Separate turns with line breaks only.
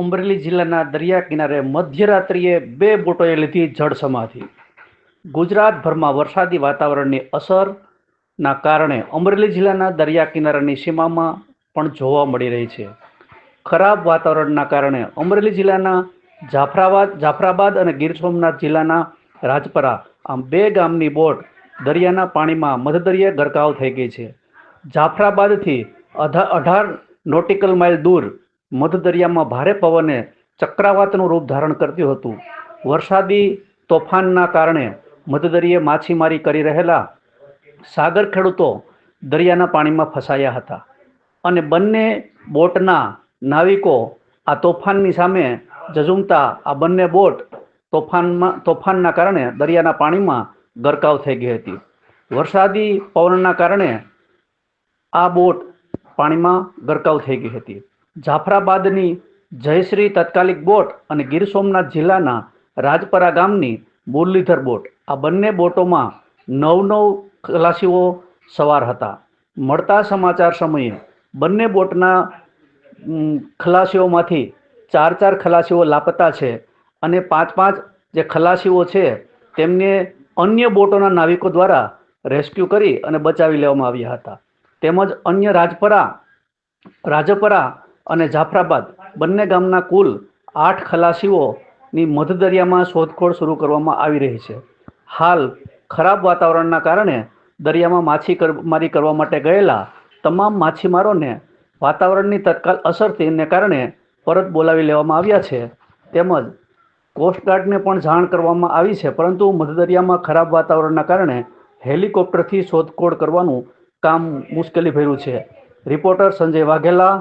અમરેલી જિલ્લાના દરિયા કિનારે મધ્યરાત્રિએ 2 બોટોએ લીધી જળ સમાધિ. ગુજરાતભરમાં વરસાદી વાતાવરણની અસરના કારણે અમરેલી જિલ્લાના દરિયા કિનારાની સીમામાં પણ જોવા મળી રહી છે. ખરાબ વાતાવરણના કારણે અમરેલી જિલ્લાના જાફરાબાદ અને ગીર સોમનાથ જિલ્લાના રાજપરા આમ 2 ગામની બોટ દરિયાના પાણીમાં મધદરિયે ગરકાવ થઈ ગઈ છે. જાફરાબાદથી 18 નોટિકલ માઇલ દૂર મધદરિયામાં ભારે પવને ચક્રાવાતનું રૂપ ધારણ કર્યું હતું. વરસાદી તોફાનના કારણે મધદરિયે માછીમારી કરી રહેલા સાગર ખેડૂતો દરિયાના પાણીમાં ફસાયા હતા અને બંને બોટના નાવિકો આ તોફાનની સામે ઝઝૂમતા આ બંને બોટ તોફાનના કારણે દરિયાના પાણીમાં ગરકાવ થઈ ગઈ હતી. વરસાદી પવનના કારણે આ બોટ પાણીમાં ગરકાવ થઈ ગઈ હતી. જાફરાબાદની જયશ્રી તાત્કાલિક બોટ અને ગીર સોમનાથ જિલ્લાના રાજપરા ગામની મુરલીધર બોટ આ બંને બોટોમાં 9 ખલાસીઓ સવાર હતા. મળતા સમાચાર સમયે બંને બોટના ખલાસીઓમાંથી 4 ખલાસીઓ લાપતા છે અને 5 જે ખલાસીઓ છે તેમને અન્ય બોટોના નાવિકો દ્વારા રેસ્ક્યુ કરી અને બચાવી લેવામાં આવ્યા હતા. તેમજ અન્ય રાજપરા અને જાફરાબાદ બંને ગામના કુલ 8 ખલાસીઓની મધદરિયામાં શોધખોળ શરૂ કરવામાં આવી રહી છે. હાલ ખરાબ વાતાવરણના કારણે દરિયામાં માછીમારી કરવા માટે ગયેલા તમામ માછીમારોને વાતાવરણની તત્કાલ અસરને કારણે પરત બોલાવી લેવામાં આવ્યા છે. તેમજ કોસ્ટગાર્ડને પણ જાણ કરવામાં આવી છે, પરંતુ મધદરિયામાં ખરાબ વાતાવરણના કારણે હેલિકોપ્ટરથી શોધખોળ કરવાનું કામ મુશ્કેલી ભર્યું છે. રિપોર્ટર સંજય વાઘેલા,